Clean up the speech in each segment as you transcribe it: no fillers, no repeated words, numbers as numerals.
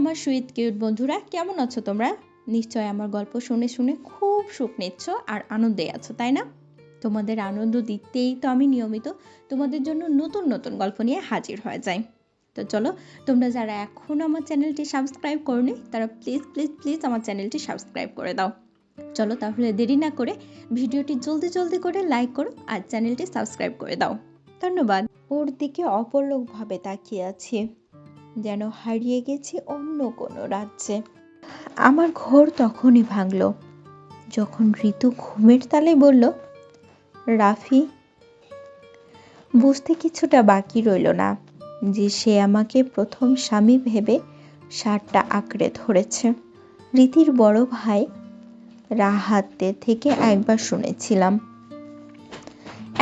আমার sweet cute বন্ধুরা, কেমন আছো তোমরা? নিশ্চয় আমার গল্প শুনে শুনে খুব সুখ নিচ্ছ আর আনন্দে আছো, তাই না? তোমাদের আনন্দ দিতেই তো আমি নিয়মিত তোমাদের জন্য নতুন নতুন গল্প নিয়ে হাজির হয়ে যাই। তো চলো, তোমরা যারা এখনও আমার চ্যানেলটি সাবস্ক্রাইব করোনি তারা প্লিজ প্লিজ প্লিজ আমার চ্যানেলটি সাবস্ক্রাইব করে দাও। চলো তাহলে দেরি না করে ভিডিওটি জলদি জলদি করে লাইক করো আর চ্যানেলটি সাবস্ক্রাইব করে দাও। ধন্যবাদ। ওর দিকে অপলকভাবে তাকিয়ে আছি, যেন হারিয়ে গেছি অন্য কোনো রাজ্যে। আমার ঘোর তখনই ভাঙল যখন ঋতু ঘুমের তালে বলল, রাফি। বুঝতে কিছুটা বাকি রইল না যে সে আমাকে প্রথম স্বামী ভেবে শার্টটা আঁকড়ে ধরেছে। রীতির বড় ভাই রাহাতের থেকে একবার শুনেছিলাম।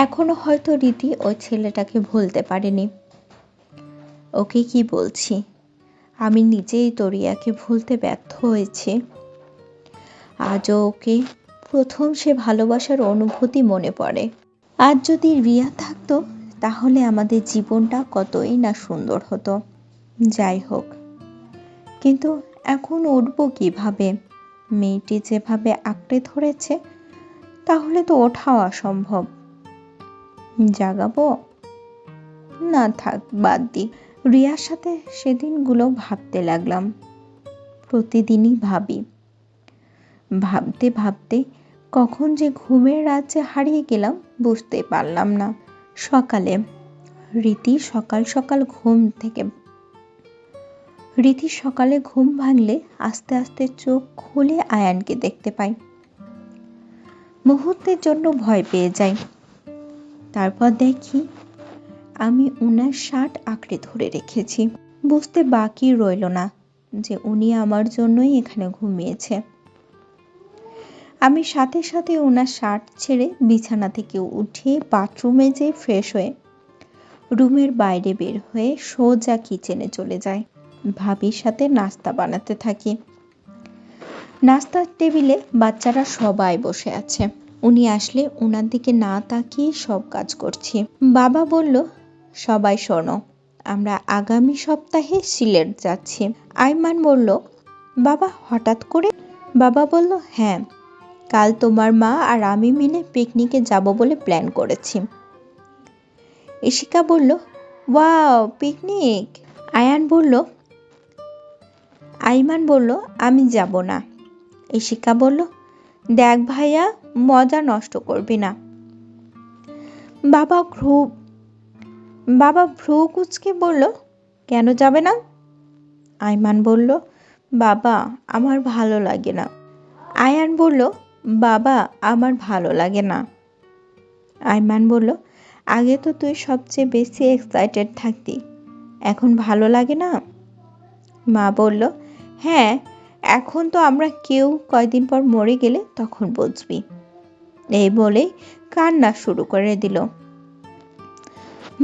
এখনো হয়তো রীতি ওই ছেলেটাকে ভুলতে পারেনি। ওকে কি বলছি, আমি নিজেই তো রিয়াকে ভুলতে ব্যর্থ হয়েছি। আজও ওকে প্রথম সে ভালোবাসার অনুভূতি মনে পড়ে। আজ যদি রিয়া থাকতো তাহলে আমাদের জীবনটা কতই না সুন্দর হতো। যাই হোক, কিন্তু এখন উঠবো কিভাবে? মেয়েটি যেভাবে আঁকড়ে ধরেছে তাহলে তো ওঠাও অসম্ভব। জাগাবো? না থাক, বাদ দি। রিয়ার সাথে সেদিনগুলো ভাবতে লাগলাম। প্রতিদিনই ভাবি। ভাবতে ভাবতে কখন যে ঘুমের রাজ্যে হারিয়ে গেলাম বুঝতে পারলাম না। সকালে রীতি সকালে ঘুম ভাঙলে আস্তে আস্তে চোখ খুলে আয়ানকে দেখতে পাই। মুহূর্তের জন্য ভয় পেয়ে যাই। তারপর দেখি আমি উনার শার্ট আঁকড়ে ধরে রেখেছি। বুঝতে বাকি রইল না যে উনি আমার জন্যই এখানে ঘুমিয়েছে। আমি সাথে সাথে ওনার শার্ট ছেড়ে বিছানা থেকে উঠে বাথরুমে যেয়ে ফ্রেশ হয়ে রুমের বাইরে বের হয়ে সোজা কিচেনে চলে যাই। ভাবির সাথে নাস্তা বানাতে থাকি। নাস্তার টেবিলে বাচ্চারা সবাই বসে আছে। উনি আসলে ওনার দিকে না তাকিয়ে সব কাজ করছি। বাবা বলল, সবাই শোনো, আমরা আগামী সপ্তাহে সিলেট যাচ্ছি। আইমান বলল, বাবা হঠাৎ করে? বাবা বলল, হ্যাঁ, কাল তোমার মা আর আমি মিলে পিকনিকে যাব বলে প্ল্যান করেছি। ইশিকা বলল, ওয়াও, পিকনিক। আইমান বলল, আমি যাব না। ইশিকা বলল, দেখ ভাইয়া, মজা নষ্ট করবি না। বাবা ভ্রু কুঁচকে বলল, কেন যাবে না? আইমান বলল, বাবা আমার ভালো লাগে না। আয়ান বলল, বাবা আমার ভালো লাগে না। আইমান বলল, আগে তো তুই সবচেয়ে বেশি এক্সাইটেড থাকতি, এখন ভালো লাগে না? মা বলল, হ্যাঁ, এখন তো আমরা কেউ কয়দিন পর মরে গেলে তখন বুঝবি। এই বলে কান্না শুরু করে দিল।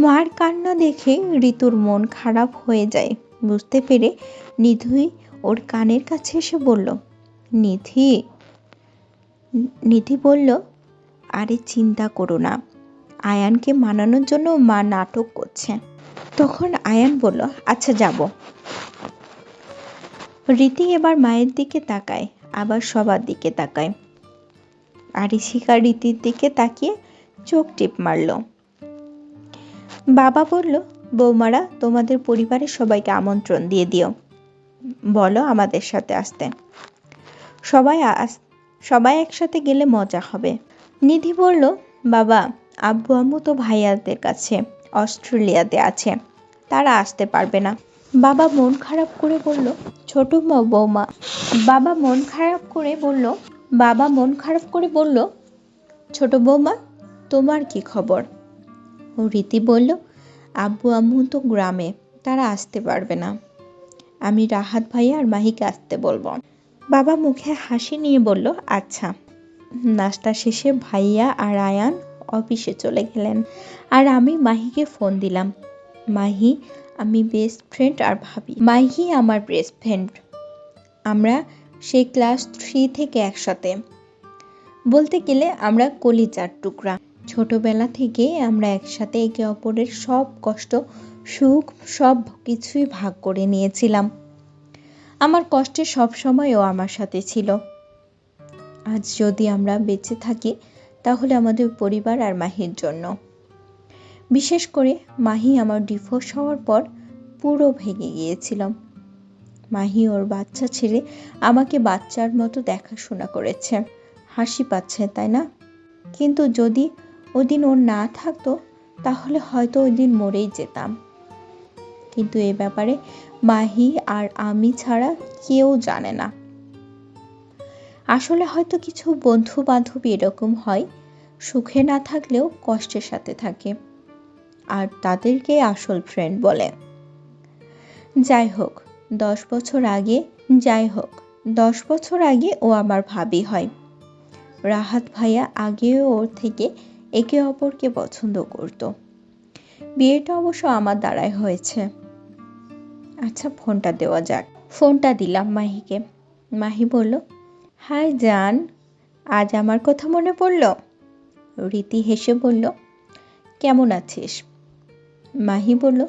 মার কান্না দেখে ঋতুর মন খারাপ হয়ে যায়। বুঝতে পেরে নিধি ওর কানের কাছে এসে বলল, নিধি বলল, আরে চিন্তা করো না, আয়ানকে মানানোর জন্য মা নাটক করছে। তখন আয়ান বলল, আচ্ছা যাব। রীতি এবার মায়ের দিকে তাকায়, আবার সবার দিকে তাকায়। আর ইশিকা রীতির দিকে তাকিয়ে চোখ টিপ মারল। বাবা বলল, বৌমারা, তোমাদের পরিবারের সবাইকে আমন্ত্রণ দিয়ে দিও, বলো আমাদের সাথে আসতে। সবাই একসাথে গেলে মজা হবে। নিধি বলল, বাবা, আব্বু আম্মু তো ভাইয়াদের কাছে অস্ট্রেলিয়াতে আছে, তারা আসতে পারবে না। বাবা মন খারাপ করে বলল, ছোট বৌমা, তোমার কি খবর? ও রীতি বলল, আব্বু আম্মু তো গ্রামে, তারা আসতে পারবে না। আমি রাহাত ভাইয়া আর মাহিকে আসতে বলবো। বাবা মুখে হাসি নিয়ে বলল, আচ্ছা। নাস্তা শেষে ভাইয়া আর আয়ান অফিসে চলে গেলেন আর আমি মাহিকে ফোন দিলাম। মাহি আমার বেস্ট ফ্রেন্ড। আমরা সেই ক্লাস 3 থেকে একসাথে। বলতে গেলে আমরা কলিজার টুকরা। ছোটবেলা থেকে আমরা একসাথে একে অপরের সব কষ্ট সুখ সব কিছুই ভাগ করে নিয়েছিলাম। আমার কষ্টে সব সময় ও আমার সাথে ছিল। আজ যদি আমরা বেঁচে থাকি তাহলে আমাদের পরিবার আর মাহির জন্য। বিশেষ করে মাহি আমার ডিভোর্স হওয়ার পর পুরো ভেঙে গিয়েছিলাম। মাহি ওর বাচ্চা ছেড়ে আমাকে বাচ্চার মতো দেখাশোনা করেছে। হাসি পাচ্ছে তাই না? কিন্তু যদি ওদিন ওর না থাকতো তাহলে হয়তো ওই দিন মরেই যেতাম। কিন্তু এ ব্যাপারে মাহি আর আমি ছাড়া কেউ জানে না। আসলে হয়তো কিছু বন্ধু বান্ধবী এরকম হয়, সুখে না থাকলেও কষ্টের সাথে থাকে, আর তাদেরকে আসল ফ্রেন্ড বলে। যাই হোক 10 বছর আগে ও আমার ভাবি হয়। রাহাত ভাইয়া আগেও ওর থেকে একে অপরকে পছন্দ করত। বিয়েটা অবশ্য আমার দ্বারাই হয়েছে। আচ্ছা ফোনটা দেওয়া যাক। ফোনটা দিলাম মাহিকে। মাহি বলল, হাই জান, আজ আমার কথা মনে পড়ল? রীতি হেসে বলল, কেমন আছিস? মাহি বলল,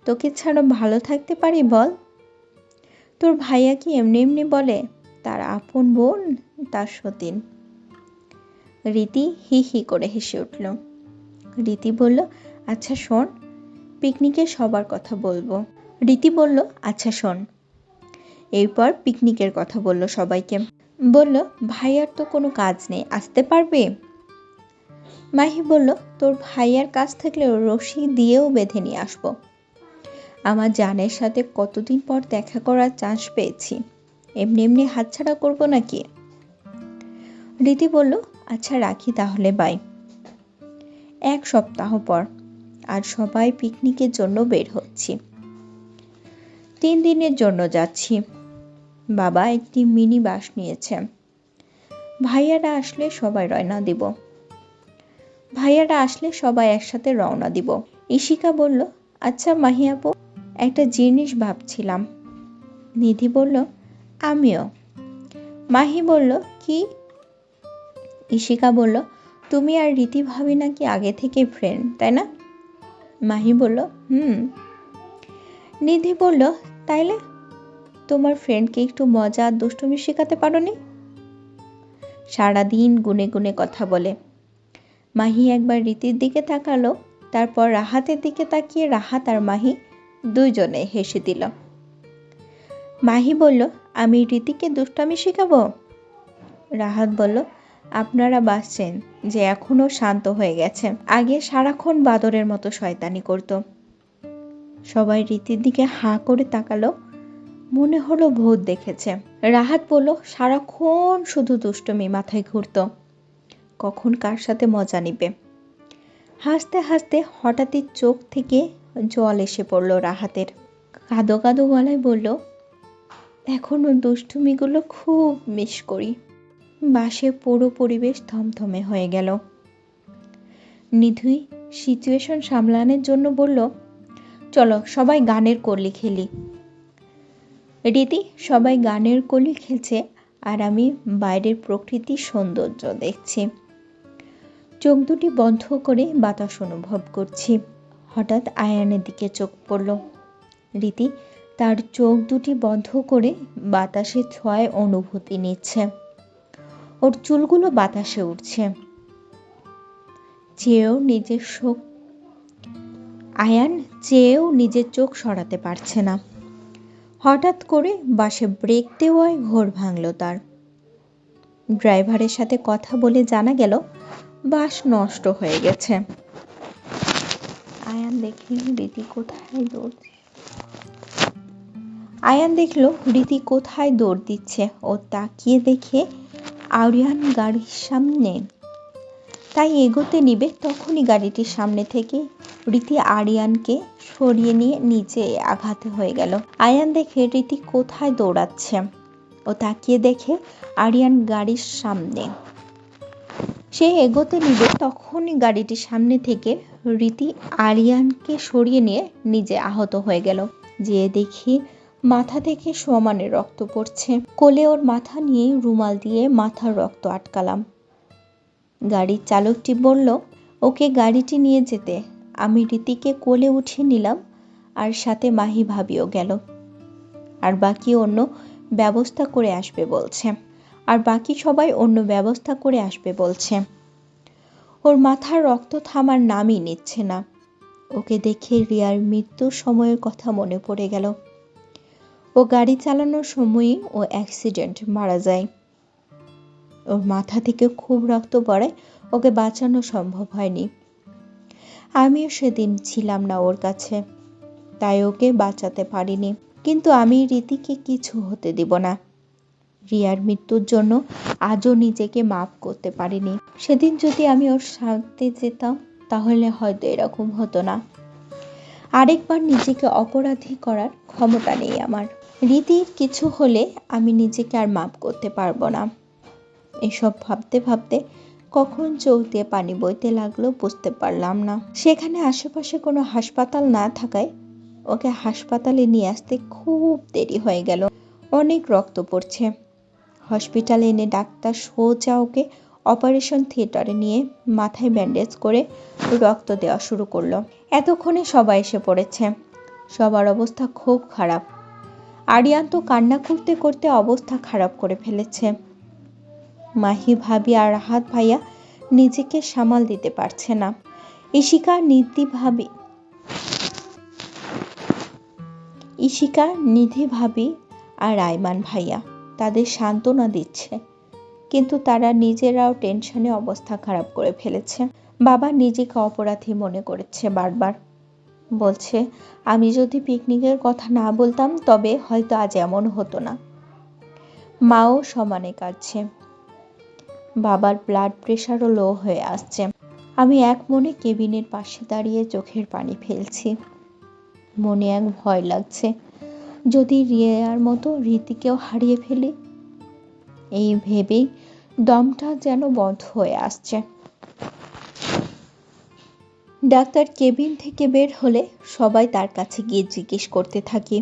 তোকে ছাড়া ভালো থাকতে পারি বল? তোর ভাইয়া কি এমনি এমনি বলে তার আপন বোন তার সতীন? রীতি হি হি করে হেসে উঠল। রীতি বলল, আচ্ছা শোন, পিকনিকে সবার কথা বলবো। রীতি বলল, আচ্ছা শোন। এরপর পিকনিকের কথা বলল সবাইকে। বলল, ভাইয়ার তো কোনো কাজ নেই, আসতে পারবে? মাহি বলল, তোর ভাইয়ার কাজ থাকলে রশি দিয়েও বেঁধে নিয়ে আসবো। আমার জানের সাথে কতদিন পর দেখা করার চান্স পেয়েছি, এমনি এমনি হাতছাড়া করবো নাকি? রীতি বলল, আচ্ছা রাখি তাহলে, বাই। 1 সপ্তাহ পর আর সবাই পিকনিকের জন্য বের হচ্ছি। 3 দিনের জন্য যাচ্ছি। বাবা একটি মিনি বাস নিয়েছে। ভাইয়ারা আসলে সবাই একসাথে রওনা দিব। ইশিকা বলল, আচ্ছা মাহি আপু, একটা জিনিস ভাবছিলাম। নিধি বলল, আমিও। মাহি বলল, কি? ইশিকা বলল, তুমি আর রীতি ভাবি নাকি আগে থেকে ফ্রেন্ড, তাই না? মাহি বলল, নিধি বলল, তাইলে তোমার ফ্রেন্ডকে একটু মজা আর দুষ্টুমি শেখাতে পারোনি? সারাদিন গুনে গুনে কথা বলে। মাহি একবার রীতির দিকে তাকালো, তারপর রাহাতের দিকে তাকিয়ে রাহাত আর মাহি দুইজনে হেসে দিল। মাহি বলল, আমি রীতিকে দুষ্টামি শেখাবো? রাহাত বলল, আপনারা বাসছেন যে এখনো শান্ত হয়ে গেছে, আগে সারাক্ষণ বাদরের মতো শয়তানি করত। সবাই রীতির দিকে হাঁ করে তাকালো, মনে হলো ভূত দেখেছে। রাহাত বলল, সারাক্ষণ শুধু দুষ্টুমি মাথায় ঘুরত, কখন কার সাথে মজা নিবে। হাসতে হাসতে হঠাৎই চোখ থেকে জল এসে পড়ল রাহাতের। কাঁদো কাঁদো গলায় বলল, এখনো দুষ্টুমিগুলো খুব মিস করি। বাসে পুরো পরিবেশ থমথমে হয়ে গেল। নিধি সিচুয়েশন সামলানোর জন্য বলল, চলো সবাই গানের কলি খেলি। রীতি সবাই গানের কলি খেলছে আর আমি বাইরের প্রকৃতির সৌন্দর্য দেখছি। চোখ দুটি বন্ধ করে বাতাস অনুভব করছি। হঠাৎ আয়ানের দিকে চোখ পড়ল। রীতি তার চোখ দুটি বন্ধ করে বাতাসে ছোঁয়ায় অনুভূতি নিচ্ছে। ওর চুলগুলো বাতাসে উঠছে। আয়ান চেয়েও নিজের চোখ সরাতে পারছে না। হঠাৎ করে বাসে ব্রেক দেওয়ায় ঘোর ভাঙল তার। ড্রাইভারের সাথে কথা বলে জানা গেল বাস নষ্ট হয়ে গেছে। আয়ান দেখল রীতি কোথায় দৌড় দিচ্ছে। ও তাকিয়ে দেখে আরিয়ান গাড়ির সামনে, তাই এগোতে নিবে তখনই গাড়িটির সামনে থেকে রীতি আরিয়ানকে সরিয়ে নিয়ে নিচে আঘাত হয়ে গেল। আয়ান দেখে রীতি কোথায় দৌড়াচ্ছে। ও তাকিয়ে দেখে আরিয়ান গাড়ির সামনে। সে এগোতে নিবে তখনই গাড়িটির সামনে থেকে রীতি আরিয়ানকে সরিয়ে নিয়ে নিজে আহত হয়ে গেল। যে দেখি মাথা থেকে সমানে রক্ত পড়ছে। কোলে ওর মাথা নিয়ে রুমাল দিয়ে মাথার রক্ত আটকালাম। গাড়ির চালকটি বলল, ওকে গাড়িটি নিয়ে যেতে। আমি রীতিকে কোলে উঠিয়ে নিলাম আর সাথে মাহি ভাবিও গেল। আর বাকি অন্য ব্যবস্থা করে আসবে বলছে। ওর মাথার রক্ত থামার নামই নিচ্ছে না। ওকে দেখে রিয়ার মৃত্যুর সময়ের কথা মনে পড়ে গেল। ও গাড়ি চালানোর সময়ই ও অ্যাক্সিডেন্ট মারা যায়। ওর মাথা থেকে খুব রক্ত পড়ায় ওকে বাঁচানো সম্ভব হয়নি। আমিও সেদিন ছিলাম না ওর কাছে, তাই ওকে বাঁচাতে পারিনি। কিন্তু আমি রীতিকে কিছু হতে দিব না। রিয়ার মৃত্যুর জন্য আজও নিজেকে মাফ করতে পারিনি। সেদিন যদি আমি ওর সাথে যেতাম তাহলে হয়তো এরকম হতো না। আরেকবার নিজেকে অপরাধী করার ক্ষমতা নেই আমার। রীতির কিছু হলে আমি নিজেকে আর মাফ করতে পারবো না। এসব ভাবতে ভাবতে কখন চোখ দিয়ে পানি বইতে লাগলো বুঝতে পারলাম না। সেখানে আশেপাশে কোনো হাসপাতাল না থাকায় ওকে হাসপাতালে নিয়ে আসতে খুব দেরি হয়ে গেল। অনেক রক্ত পড়ছে। হসপিটালে এনে ডাক্তার সোজা ওকে অপারেশন থিয়েটারে নিয়ে মাথায় ব্যান্ডেজ করে রক্ত দেওয়া শুরু করলো। এতক্ষণে সবাই এসে পড়েছে। সবার অবস্থা খুব খারাপ। আরিয়ান তো কান্না করতে করতে অবস্থা খারাপ করে ফেলেছে। মাহি ভাবি আর রাহাত ভাইয়া নিজেকে সামাল দিতে পারছে না। ইশিকা, নিধি ভাবি আর আইমান ভাইয়া তাদের সান্ত্বনা দিচ্ছে, কিন্তু তারা নিজেরাও টেনশনে অবস্থা খারাপ করে ফেলেছে। বাবা নিজেকে অপরাধী মনে করেছে বারবার। বলছে আমি যদি পিকনিকের কথা না বলতাম তবে হয়তো আজ এমন হতো না। মাও সমানে কাঁদছে। বাবার ব্লাড প্রেশারও লো হয়ে আসছে। আমি এক মনে কেবিনের পাশে দাঁড়িয়ে চোখের পানি ফেলছি। মনে এক ভয় লাগছে, যদি রিয়ার মতো রীতিকেও হারিয়ে ফেলি। এই ভেবেই দমটা যেন বন্ধ হয়ে আসছে। ডাক্তার কেবিন থেকে বের হলে সবাই তার কাছে গিয়ে জিজ্ঞেস করতে থাকি।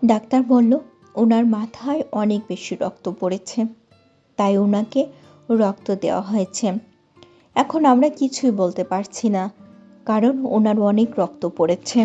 ডাক্তার বলল ওনার মাথায় অনেক বেশি রক্ত পড়েছে, তাই ওনাকে রক্ত দেওয়া হয়েছে। এখন আমরা কিছুই বলতে পারছি না, কারণ ওনার অনেক রক্ত পড়েছে।